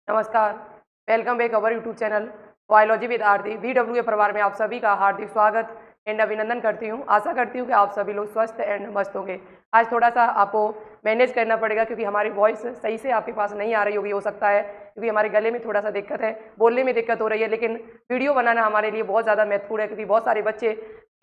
नमस्कार, welcome back our YouTube channel biology with Aarti. VWA परिवार में आप सभी का हार्दिक स्वागत एंड अभिनंदन करती हूँ। आशा करती हूँ कि आप सभी लोग स्वस्थ एंड मस्त होंगे। आज थोड़ा सा आपको मैनेज करना पड़ेगा क्योंकि हमारी वॉइस सही से आपके पास नहीं आ रही होगी, हो सकता है क्योंकि हमारे गले में थोड़ा सा दिक्कत है, बोलने में दिक्कत हो रही है। लेकिन वीडियो बनाना हमारे लिए बहुत ज़्यादा महत्वपूर्ण है क्योंकि बहुत सारे बच्चे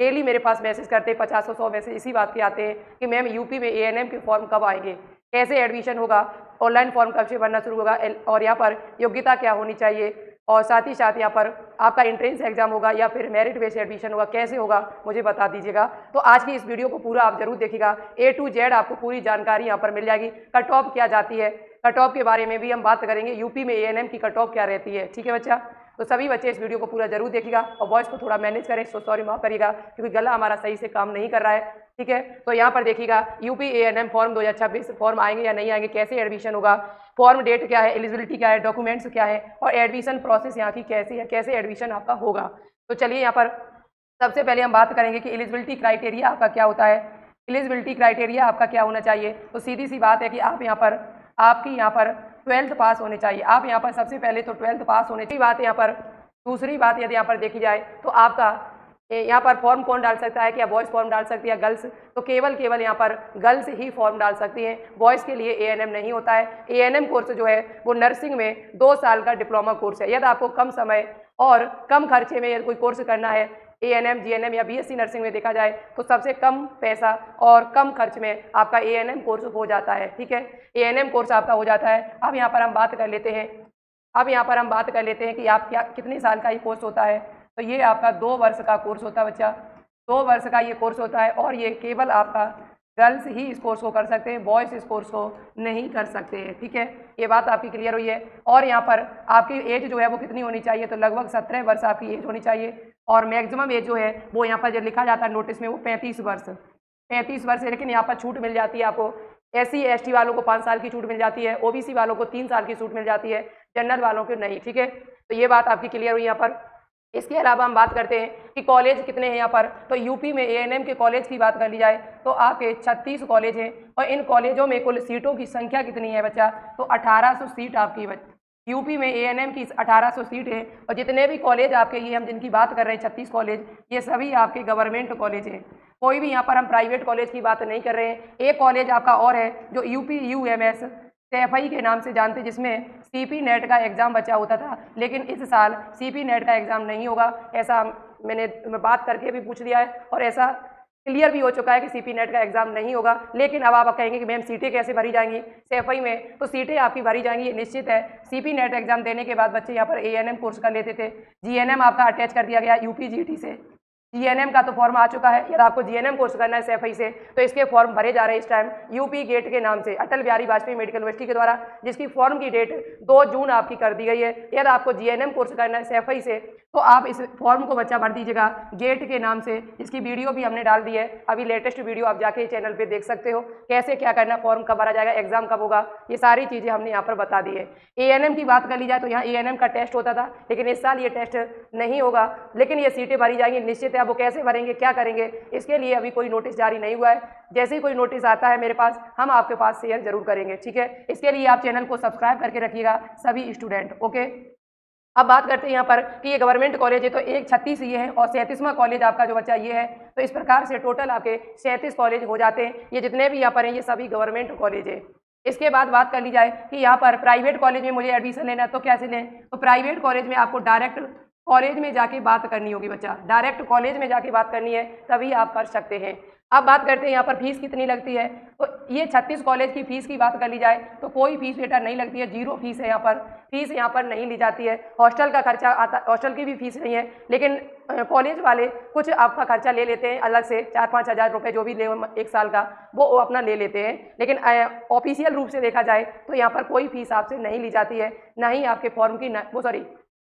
डेली मेरे पास मैसेज करते हैं, 50-100 मैसेज इसी बात के आते हैं कि मैम यूपी में ANM के फॉर्म कब आएंगे, कैसे एडमिशन होगा, ऑनलाइन फॉर्म कब से भरना शुरू होगा और यहाँ पर योग्यता क्या होनी चाहिए, और साथ ही साथ यहाँ पर आपका एंट्रेंस एग्जाम होगा या फिर मेरिट बेस्ड एडमिशन होगा, कैसे होगा मुझे बता दीजिएगा। तो आज की इस वीडियो को पूरा आप जरूर देखिएगा, A to Z आपको पूरी जानकारी यहाँ पर मिल जाएगी। कट ऑफ क्या जाती है, कट ऑफ के बारे में भी हम बात करेंगे, यूपी में ANM की कट ऑफ क्या रहती है। ठीक है बच्चा, तो सभी बच्चे इस वीडियो को पूरा जरूर देखिएगा और वॉइस को थोड़ा मैनेज करें, सॉरी माफ करिएगा क्योंकि गला हमारा सही से काम नहीं कर रहा है। ठीक है, तो यहाँ पर देखिएगा यूपी ANM फॉर्म 2026 फॉर्म आएंगे या नहीं आएंगे, कैसे एडमिशन होगा, फॉर्म डेट क्या है, एलिजिबिलिटी क्या है, डॉक्यूमेंट्स क्या है और एडमिशन प्रोसेस यहाँ की कैसी है, कैसे एडमिशन आपका होगा। तो चलिए यहाँ पर सबसे पहले हम बात करेंगे कि एलिजिबिलिटी क्राइटेरिया आपका क्या होता है। एलिजिबिलिटी क्राइटेरिया आपका क्या होना चाहिए, तो सीधी सी बात है कि आप यहाँ पर आपकी यहाँ पर 12th पास होने चाहिए। आप यहाँ पर सबसे पहले तो 12th पास होने की बात है। यहाँ पर दूसरी बात यदि यहाँ पर देखी जाए तो आपका यहाँ पर फॉर्म कौन डाल सकता है, क्या बॉयज़ फॉर्म डाल सकती है, गर्ल्स, तो केवल यहाँ पर गर्ल्स ही फॉर्म डाल सकती हैं, बॉयज़ के लिए ANM नहीं होता है। ANM कोर्स जो है वो नर्सिंग में 2 साल का डिप्लोमा कोर्स है। यदि आपको कम समय और कम खर्चे में यदि कोई कोर्स करना है ANM, GNM या BSc नर्सिंग में देखा जाए तो सबसे कम पैसा और कम खर्च में आपका ANM कोर्स हो जाता है। ठीक है, ANM कोर्स आपका हो जाता है। अब यहाँ पर हम बात कर लेते हैं कि आप क्या कितने साल का ये कोर्स होता है, तो ये आपका 2 वर्ष का कोर्स होता है बच्चा, 2 वर्ष का ये कोर्स होता है और ये केवल आपका गर्ल्स ही इस कोर्स को कर सकते हैं, बॉयज़ इस कोर्स को नहीं कर सकते हैं। ठीक है, ये बात आपकी क्लियर हुई है। और यहाँ पर आपकी एज जो है वो कितनी होनी चाहिए, तो लगभग 17 वर्ष आपकी एज होनी चाहिए और मैक्सिमम एज जो है वो यहाँ पर जो लिखा जाता है नोटिस में वो 35 वर्ष है। लेकिन यहाँ पर छूट मिल जाती है आपको, SC ST वालों को 5 साल की छूट मिल जाती है, OBC वालों को 3 साल की छूट मिल जाती है, जनरल वालों को नहीं। ठीक है, तो ये बात आपकी क्लियर हुई यहाँ पर। इसके अलावा हम बात करते हैं कि कॉलेज कितने हैं यहाँ पर, तो यूपी में ANM के कॉलेज की बात कर ली जाए तो आपके 36 कॉलेज हैं और इन कॉलेजों में कुल सीटों की संख्या कितनी है बच्चा, तो 1800 सीट आपकी यूपी में ANM की 1800 सीट है। और जितने भी कॉलेज आपके ये हम जिनकी बात कर रहे हैं 36 कॉलेज, ये सभी आपके गवर्नमेंट कॉलेज हैं, कोई भी यहाँ पर हम प्राइवेट कॉलेज की बात नहीं कर रहे हैं। एक कॉलेज आपका और है जो UPUMS CFI के नाम से जानते, जिसमें CP नेट का एग्ज़ाम बचा होता था, लेकिन इस साल CP नेट का एग्ज़ाम नहीं होगा, ऐसा मैंने बात करके भी पूछ लिया है और ऐसा क्लियर भी हो चुका है कि CP नेट का एग्ज़ाम नहीं होगा। लेकिन अब आप कहेंगे कि मैम सीटें कैसे भरी जाएंगी CFI में, तो सीटें आपकी भरी जाएंगी, ये निश्चित है। CP नेट एग्ज़ाम देने के बाद बच्चे यहाँ पर ANM कोर्स कर लेते थे, GNM आपका अटैच कर दिया गया UPGT से, GNM का तो फॉर्म आ चुका है। यदि आपको GNM कोर्स करना है CFI से तो इसके फॉर्म भरे जा रहे हैं इस टाइम यूपी गेट के नाम से, अटल बिहारी वाजपेयी मेडिकल यूनिवर्सिटी के द्वारा, जिसकी फॉर्म की डेट 2 जून आपकी कर दी गई है। यदि आपको GNM कोर्स करना है CFI से तो आप इस फॉर्म को बच्चा भर दीजिएगा गेट के नाम से, जिसकी वीडियो भी हमने डाल दी है, अभी लेटेस्ट वीडियो आप जाके चैनल पे देख सकते हो, कैसे क्या करना, फॉर्म कब भरा जाएगा, एग्जाम कब होगा, ये सारी चीज़ें हमने यहाँ पर बता दी है। ANM की बात कर ली जाए तो यहाँ ANM का टेस्ट होता था, लेकिन इस साल ये टेस्ट नहीं होगा, लेकिन ये सीटें भरी जाएंगी निश्चित है। अब वो कैसे भरेंगे, क्या करेंगे, इसके लिए अभी कोई नोटिस जारी नहीं हुआ है। जैसे ही कोई नोटिस आता है मेरे पास, हम आपके पास शेयर जरूर करेंगे। ठीक है, इसके लिए आप चैनल को सब्सक्राइब करके रखिएगा सभी स्टूडेंट। ओके, अब बात करते हैं यहाँ पर कि ये गवर्नमेंट कॉलेज है, तो एक 36 ये है और 37वां कॉलेज आपका जो बच्चा ये है, तो इस प्रकार से टोटल आपके 37 कॉलेज हो जाते हैं। ये जितने भी यहाँ पर हैं ये सभी गवर्नमेंट कॉलेज है। इसके बाद बात कर ली जाए कि यहाँ पर प्राइवेट कॉलेज में मुझे एडमिशन लेना है तो कैसे लें, तो प्राइवेट कॉलेज में आपको डायरेक्ट कॉलेज में जाके बात करनी होगी बच्चा, डायरेक्ट कॉलेज में जाके बात करनी है, तभी आप कर सकते हैं। अब बात करते हैं यहाँ पर फीस कितनी लगती है, तो ये 36 कॉलेज की फीस की बात कर ली जाए तो कोई फीस बेटा नहीं लगती है, 0 फीस है यहाँ पर, फीस यहाँ पर नहीं ली जाती है। हॉस्टल का खर्चा आता, हॉस्टल की भी फीस नहीं है, लेकिन कॉलेज वाले कुछ आपका खर्चा ले लेते हैं अलग से, 4-5 हज़ार रुपये जो भी ले 1 साल का वो अपना ले लेते हैं। लेकिन ऑफिशियल रूप से देखा जाए तो यहाँ पर कोई फीस आपसे नहीं ली जाती है, ना ही आपके फॉर्म की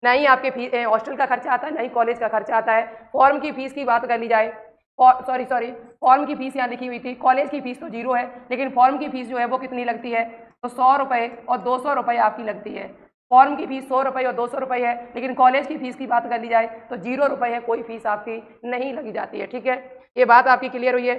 ना ही आपके फीस हॉस्टल का खर्चा आता है, ना ही कॉलेज का खर्चा आता है। फॉर्म की फीस की बात कर ली जाए, फॉर्म की फीस यहाँ लिखी हुई थी, कॉलेज की फीस तो 0 है, लेकिन फॉर्म की फीस जो है वो कितनी लगती है, तो 100 रुपये और 200 रुपये आपकी लगती है। फॉर्म की फीस 100 रुपये और 200 रुपये है, लेकिन कॉलेज की फीस की बात कर ली जाए तो 0 रुपये है, कोई फीस आपकी नहीं लगी जाती है। ठीक है, ये बात आपकी क्लियर हुई है।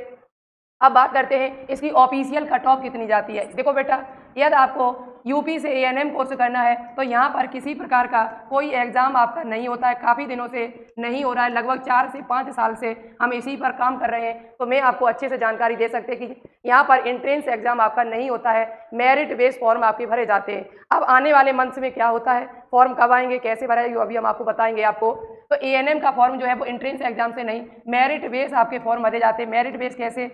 अब बात करते हैं इसकी ऑफिशियल कट ऑफ कितनी जाती है। देखो बेटा, यदि आपको यूपी से एएनएम कोर्स करना है तो यहाँ पर किसी प्रकार का कोई एग्ज़ाम आपका नहीं होता है, काफ़ी दिनों से नहीं हो रहा है, लगभग 4 से 5 साल से हम इसी पर काम कर रहे हैं। तो मैं आपको अच्छे से जानकारी दे सकते हैं कि यहाँ पर एंट्रेंस एग्ज़ाम आपका नहीं होता है, मेरिट बेस्ड फॉर्म आपके भरे जाते हैं। अब आने वाले मंथ्स में क्या होता है, फॉर्म कब आएंगे, कैसे भराएंगे, अभी हम आपको बताएंगे आपको। तो एएनएम का फॉर्म जो है वो एंट्रेंस एग्जाम से नहीं, मेरिट बेस आपके फॉर्म भरे जाते हैं। मेरिट बेस कैसे,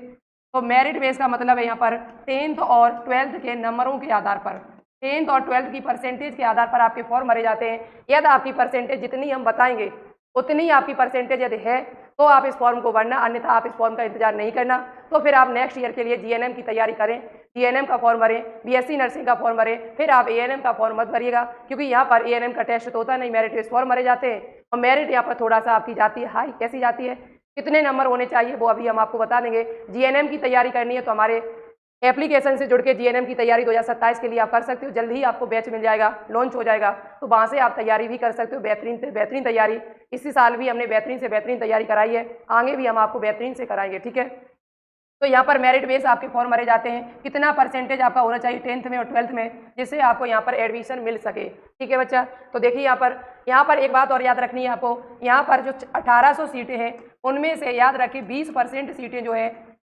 तो मेरिट बेस का मतलब है यहाँ पर 10th और 12th के नंबरों के आधार पर, 10th और 12th की परसेंटेज के आधार पर आपके फॉर्म भरे जाते हैं। यदि आपकी परसेंटेज जितनी हम बताएंगे उतनी आपकी परसेंटेज यदि है तो आप इस फॉर्म को भरना, अन्यथा आप इस फॉर्म का इंतजार नहीं करना। तो फिर आप नेक्स्ट ईयर के लिए जीएनएम की तैयारी करें, जीएनएम का फॉर्म भरें, बीएससी नर्सिंग का फॉर्म भरें, फिर आप एएनएम का फॉर्म मत भरिएगा, क्योंकि यहाँ पर एएनएम का टेस्ट तो होता नहीं, मेरिट बेस फॉर्म भरे जाते हैं। और मेरिट यहाँ पर थोड़ा सा आपकी जाती है हाई, कैसी जाती है, कितने नंबर होने चाहिए वो अभी हम आपको बता देंगे। जीएनएम की तैयारी करनी है तो हमारे एप्लीकेशन से जुड़ के जीएनएम की तैयारी 2027 के लिए आप कर सकते हो। जल्द ही आपको बैच मिल जाएगा, लॉन्च हो जाएगा, तो वहाँ से आप तैयारी भी कर सकते हो। बेहतरीन से बेहतरीन तैयारी, इसी साल भी हमने बेहतरीन से बेहतरीन तैयारी कराई है, आगे भी हम आपको बेहतरीन से कराएंगे, ठीक है। तो यहाँ पर मेरिट बेस आपके फॉर्म भरे जाते हैं, कितना परसेंटेज आपका होना चाहिए 10th में और 12th में, जिससे आपको यहाँ पर एडमिशन मिल सके, ठीक है बच्चा। तो देखिए यहाँ पर एक बात और याद रखनी है आपको, यहाँ पर जो 1800 सीटें हैं उनमें से याद रखिए 20% सीटें जो है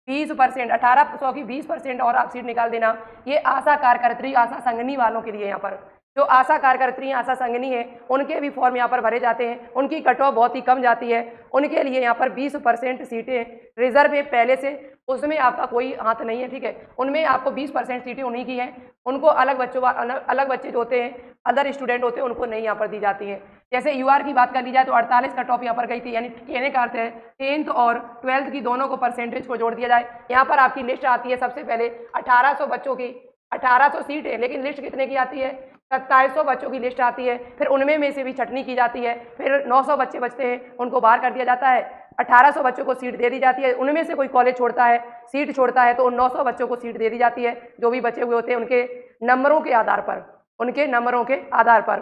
20%, 1800 की 20% और आप सीट निकाल देना। ये आशा कार्यकर्त्री, आशा संगनी वालों के लिए, यहाँ पर जो आशा कार्यकर्त्री, आशा संगनी है उनके भी फॉर्म यहाँ पर भरे जाते हैं। उनकी कट ऑफ बहुत ही कम जाती है, उनके लिए यहाँ पर 20% सीटें रिजर्व है पहले से, उसमें आपका कोई हाथ नहीं है, ठीक है। उनमें आपको 20% सीटें उन्हीं की हैं, उनको अलग बच्चे जो होते हैं, अदर स्टूडेंट होते हैं, उनको नहीं यहाँ पर दी जाती है। जैसे यूआर की बात कर ली जाए तो 48 कट ऑफ यहाँ पर गई थी, यानी कहने का अर्थ है 10th और 12th की दोनों को परसेंटेज को जोड़ दिया जाए। यहाँ पर आपकी लिस्ट आती है सबसे पहले 1800 बच्चों की, 1800 सीट है, लेकिन लिस्ट कितने की आती है, 2700 बच्चों की लिस्ट आती है। फिर उनमें में से भी छटनी की जाती है, फिर 900 बच्चे बचते हैं, उनको बाहर कर दिया जाता है। 1800 बच्चों को सीट दे दी जाती है, उनमें से कोई कॉलेज छोड़ता है, सीट छोड़ता है, तो उन 900 बच्चों को सीट दे दी जाती है, जो भी बचे हुए होते हैं उनके नंबरों के आधार पर, उनके नंबरों के आधार पर।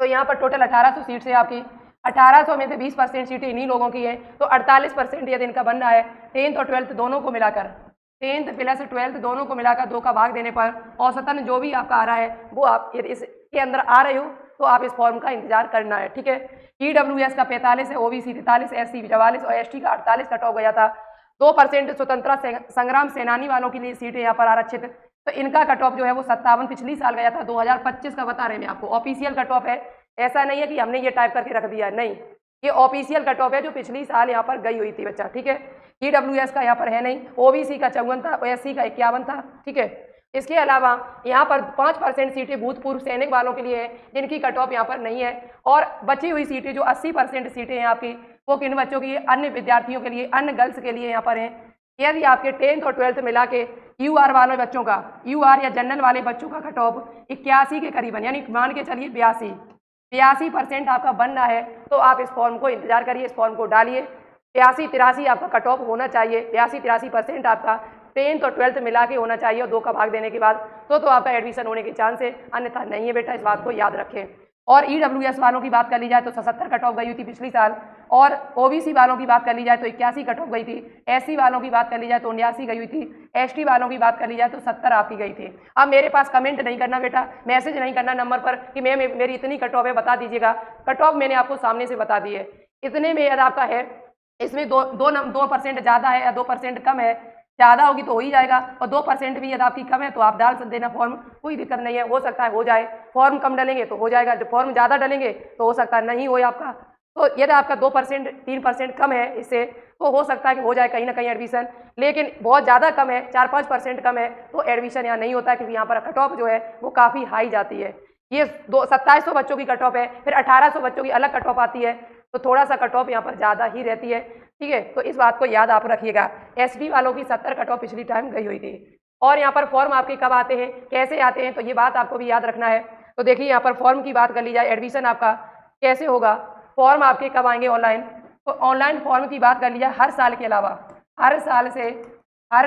तो यहाँ पर टोटल 1800 सीट्स है आपकी, 1800 में से 20% सीटें इन्हीं लोगों की हैं, तो 48% यदि इनका बन रहा है 10th और 12th दोनों को मिलाकर, 10th प्लस 12th दोनों को मिलाकर 2 का भाग देने पर औसतन जो भी आपका आ रहा है वो आप यदि इसके अंदर आ रहे हो तो आप इस फॉर्म का इंतजार करना है, ठीक है। ईडब्ल्यूएस का 45 है, ओबीसी 43, एससी 44 और एसटी का 48 कट ऑफ गया था। 2% स्वतंत्रता संग्राम सेनानी वालों के लिए सीटें यहाँ पर आरक्षित, तो इनका कट ऑफ जो है वो 57 पिछली साल गया था, 2025 का बता रहे हैं आपको, ऑफिशियल कट ऑफ है, ऐसा नहीं है कि हमने ये टाइप करके रख दिया, नहीं, ये ऑफिशियल कट ऑफ है जो पिछली साल यहाँ पर गई हुई थी बच्चा, ठीक है। ईडब्ल्यूएस का यहाँ पर है नहीं, ओबीसी का 54 था, एससी का 51 था, ठीक है। इसके अलावा यहाँ पर 5% सीटें भूतपूर्व सैनिक वालों के लिए है, जिनकी कट ऑफ यहाँ पर नहीं है, और बची हुई सीटें जो 80% सीटें हैं आपकी, वो किन बच्चों की, अन्य विद्यार्थियों के लिए, अन्य गर्ल्स के लिए यहाँ पर हैं। यदि आपके 10th और 12th मिला के यूआर वाले बच्चों का, यूआर या जनरल वाले बच्चों का कट ऑफ 81 के करीबन, यानी मान के चलिए 82% आपका बनना है, तो आप इस फॉर्म को इंतजार करिए, इस फॉर्म को डालिए। 83-83 आपका कट ऑफ होना चाहिए, 83% आपका 10th और 12th मिला के होना चाहिए, और 2 का भाग देने के बाद तो आपका एडमिशन होने के चांस है, अन्यथा नहीं है बेटा, इस बात को याद रखें। और ईडब्ल्यूएस वालों की बात कर ली जाए तो 77 कट ऑफ गई हुई थी पिछली साल, और ओबीसी वालों की बात कर ली जाए तो 81 कट ऑफ गई थी, एससी वालों की बात कर ली जाए तो 79 गई हुई थी, एसटी वालों की बात कर ली जाए तो 70 आपकी गई थी। अब मेरे पास कमेंट नहीं करना बेटा, मैसेज नहीं करना नंबर पर कि मेरी इतनी कट ऑफ है बता दीजिएगा, कट ऑफ मैंने आपको सामने से बता दी है। इतने में यदि आपका है, इसमें 2% ज़्यादा है या 2% कम है, ज़्यादा होगी तो हो ही जाएगा, और 2% भी यदि आपकी कम है तो आप डाल देना फॉर्म, कोई दिक्कत नहीं है, हो सकता है हो जाए। फॉर्म कम डालेंगे तो हो जाएगा, जब फॉर्म ज़्यादा डालेंगे तो हो सकता है नहीं हो आपका। तो यदि आपका 2% 3% कम है इससे, तो हो सकता है कि हो जाए कहीं ना कहीं एडमिशन, लेकिन बहुत ज़्यादा कम है, 4-5% कम है तो एडमिशन यहाँ नहीं होता है, क्योंकि यहाँ पर कट ऑफ जो है वो काफ़ी हाई जाती है। ये 2700 बच्चों की कट ऑफ है, फिर 1800 बच्चों की अलग कट ऑफ आती है, तो थोड़ा सा कट ऑफ यहाँ पर ज़्यादा ही रहती है, ठीक है। तो इस बात को याद आप रखिएगा। एसडी वालों की 70 कट ऑफ पिछली टाइम गई हुई थी। और यहाँ पर फॉर्म आपके कब आते हैं, कैसे आते हैं, तो ये बात आपको भी याद रखना है। तो देखिए यहाँ पर फॉर्म की बात कर ली जाए, एडमिशन आपका कैसे होगा, फॉर्म आपके कब आएंगे ऑनलाइन, तो ऑनलाइन फॉर्म की बात कर ली जाए हर साल के अलावा, हर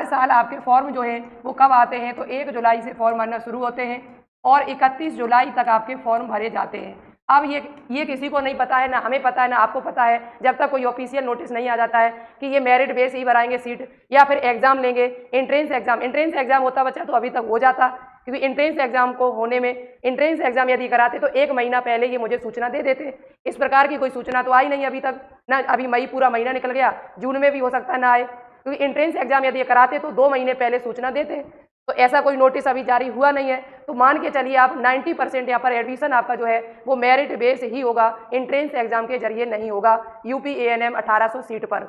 साल आपके फॉर्म जो है वो कब आते हैं, तो 1 जुलाई से फॉर्म भरना शुरू होते हैं और 31 जुलाई तक आपके फॉर्म भरे जाते हैं। अब ये किसी को नहीं पता है, ना हमें पता है, ना आपको पता है, जब तक कोई ऑफिशियल नोटिस नहीं आ जाता है कि ये मेरिट बेस ही भराएंगे सीट, या फिर एग्जाम लेंगे, एंट्रेंस एग्जाम होता बच्चा तो अभी तक हो जाता, क्योंकि एंट्रेंस एग्जाम को होने में, एंट्रेंस एग्जाम यदि कराते तो 1 महीना पहले ये मुझे सूचना दे देते। इस प्रकार की कोई सूचना तो आई नहीं अभी तक ना, अभी मई पूरा महीना निकल गया, जून में भी हो सकता है ना आए, क्योंकि एंट्रेंस एग्जाम यदि कराते तो 2 महीने पहले सूचना देते। तो ऐसा कोई नोटिस अभी जारी हुआ नहीं है। तो मान के चलिए आप 90% यहाँ पर एडमिशन आपका जो है वो मेरिट बेस ही होगा, एंट्रेंस एग्जाम के जरिए नहीं होगा यूपी ANM 1800 सीट पर।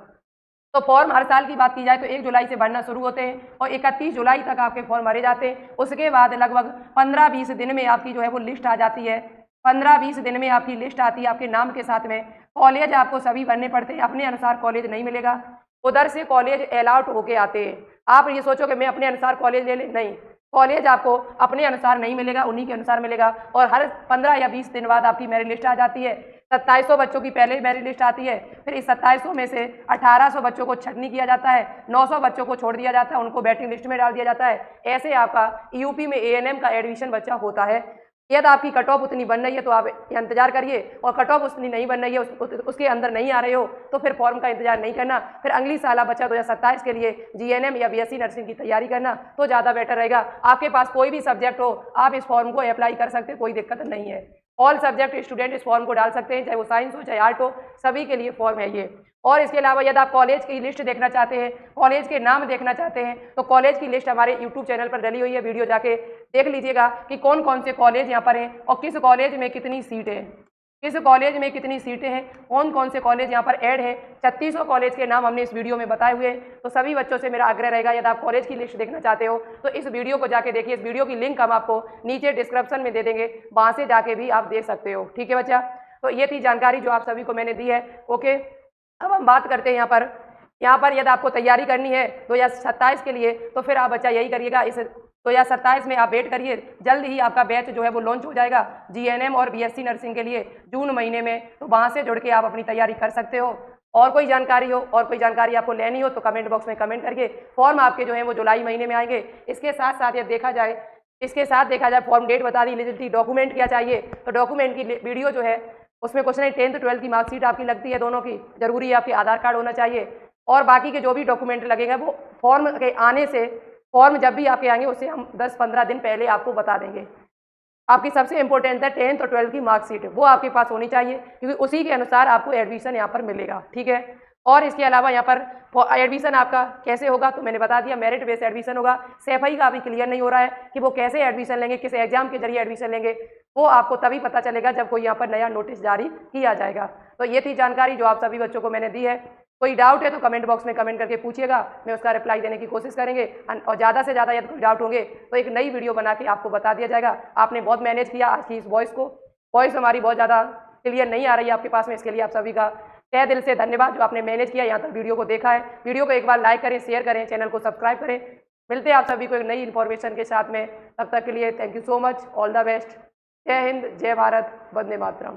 तो फॉर्म हर साल की बात की जाए तो 1 जुलाई से भरना शुरू होते हैं और 31 जुलाई तक आपके फॉर्म भरे जाते हैं। उसके बाद लगभग 15-20 दिन में आपकी जो है वो लिस्ट आ जाती है। 15-20 दिन में आपकी लिस्ट आती है आपके नाम के साथ में। कॉलेज आपको सभी भरने पड़ते हैं, अपने अनुसार कॉलेज नहीं मिलेगा, उधर से कॉलेज अलॉट होके आते हैं। आप ये सोचो कि मैं अपने अनुसार कॉलेज ले लें, नहीं, कॉलेज आपको अपने अनुसार नहीं मिलेगा, उन्हीं के अनुसार मिलेगा। और हर 15 या 20 दिन बाद आपकी मेरिट लिस्ट आ जाती है। 2700 बच्चों की पहले मेरिट लिस्ट आती है, फिर इस 2700 में से 1800 बच्चों को छटनी किया जाता है, 900 बच्चों को छोड़ दिया जाता है, उनको वेटिंग लिस्ट में डाल दिया जाता है। ऐसे आपका यूपी में ANM का एडमिशन बच्चा होता है। यदि आपकी कट ऑफ उतनी बन रही है तो आप इंतजार करिए, और कट ऑफ उतनी नहीं बन रही है, उसके अंदर नहीं आ रहे हो तो फिर फॉर्म का इंतजार नहीं करना, फिर अगली साल बच्चा 2027 के लिए GNM या BSc नर्सिंग की तैयारी करना तो ज़्यादा बेटर रहेगा। आपके पास कोई भी सब्जेक्ट हो, आप इस फॉर्म को अप्लाई कर सकते, कोई दिक्कत नहीं है। ऑल सब्जेक्ट स्टूडेंट इस फॉर्म को डाल सकते हैं, चाहे वो साइंस हो चाहे आर्ट हो, सभी के लिए फॉर्म है ये। और इसके अलावा यदि आप कॉलेज की लिस्ट देखना चाहते हैं, कॉलेज के नाम देखना चाहते हैं, तो कॉलेज की लिस्ट हमारे यूट्यूब चैनल पर डली हुई है, वीडियो जाके देख लीजिएगा कि कौन कौन से कॉलेज यहाँ पर हैं और किस कॉलेज में कितनी सीटें हैं, किस कॉलेज में कितनी सीटें हैं, कौन कौन से कॉलेज यहाँ पर ऐड है। 3600 कॉलेज के नाम हमने इस वीडियो में बताए हुए हैं। तो सभी बच्चों से मेरा आग्रह रहेगा, यदि आप कॉलेज की लिस्ट देखना चाहते हो तो इस वीडियो को जाके देखिए। इस वीडियो की लिंक हम आपको नीचे डिस्क्रिप्शन में दे देंगे, वहाँ से जाके भी आप देख सकते हो। ठीक है बच्चा, तो ये थी जानकारी जो आप सभी को मैंने दी है। ओके, अब हम बात करते हैं यहाँ पर यदि आपको तैयारी करनी है 2027 के लिए, तो फिर आप बच्चा यही करिएगा, इस 2027 में आप वेट करिए, जल्द ही आपका बैच जो है वो लॉन्च हो जाएगा GNM और BSc नर्सिंग के लिए जून महीने में। तो वहाँ से जुड़ के आप अपनी तैयारी कर सकते हो। और कोई जानकारी हो, और कोई जानकारी आपको लेनी हो तो कमेंट बॉक्स में कमेंट करके, फॉर्म आपके जो है वो जुलाई महीने में आएंगे। इसके साथ साथ ये देखा जाए फॉर्म डेट बता दी, एलिजिबिलिटी, डॉक्यूमेंट क्या चाहिए, तो डॉक्यूमेंट की वीडियो जो है उसमें कुछ नहीं, 10th 12th की मार्कशीट आपकी लगती है, दोनों की जरूरी है, आपके आधार कार्ड होना चाहिए, और बाकी के जो भी डॉक्यूमेंट लगेगा वो फॉर्म के आने से, फॉर्म जब भी आपके आएंगे उससे हम 10-15 दिन पहले आपको बता देंगे। आपकी सबसे इंपॉर्टेंट है 10th और 12th की मार्कशीट, वो आपके पास होनी चाहिए, क्योंकि उसी के अनुसार आपको एडमिशन यहाँ पर मिलेगा। ठीक है, और इसके अलावा यहाँ पर एडमिशन आपका कैसे होगा तो मैंने बता दिया, मेरिट बेस्ड एडमिशन होगा। SEFI का अभी क्लियर नहीं हो रहा है कि वो कैसे एडमिशन लेंगे, किस एग्जाम के जरिए एडमिशन लेंगे, वो आपको तभी पता चलेगा जब कोई यहाँ पर नया नोटिस जारी किया जाएगा। तो ये थी जानकारी जो आप सभी बच्चों को मैंने दी है। कोई डाउट है तो कमेंट बॉक्स में कमेंट करके पूछिएगा, मैं उसका रिप्लाई देने की कोशिश करेंगे, और ज़्यादा से ज़्यादा यदि कोई डाउट होंगे तो एक नई वीडियो बना के आपको बता दिया जाएगा। आपने बहुत मैनेज किया आज की इस वॉइस हमारी बहुत ज़्यादा क्लियर नहीं आ रही है आपके पास में, इसके लिए आप सभी का तहे दिल से धन्यवाद जो आपने मैनेज किया, यहाँ तक वीडियो को देखा है। वीडियो को एक बार लाइक करें, शेयर करें, चैनल को सब्सक्राइब करें। मिलते हैं आप सभी को एक नई इन्फॉर्मेशन के साथ में, तब तक के लिए thank you so much, all the best. जय हिंद, जय भारत, वंदे मातरम।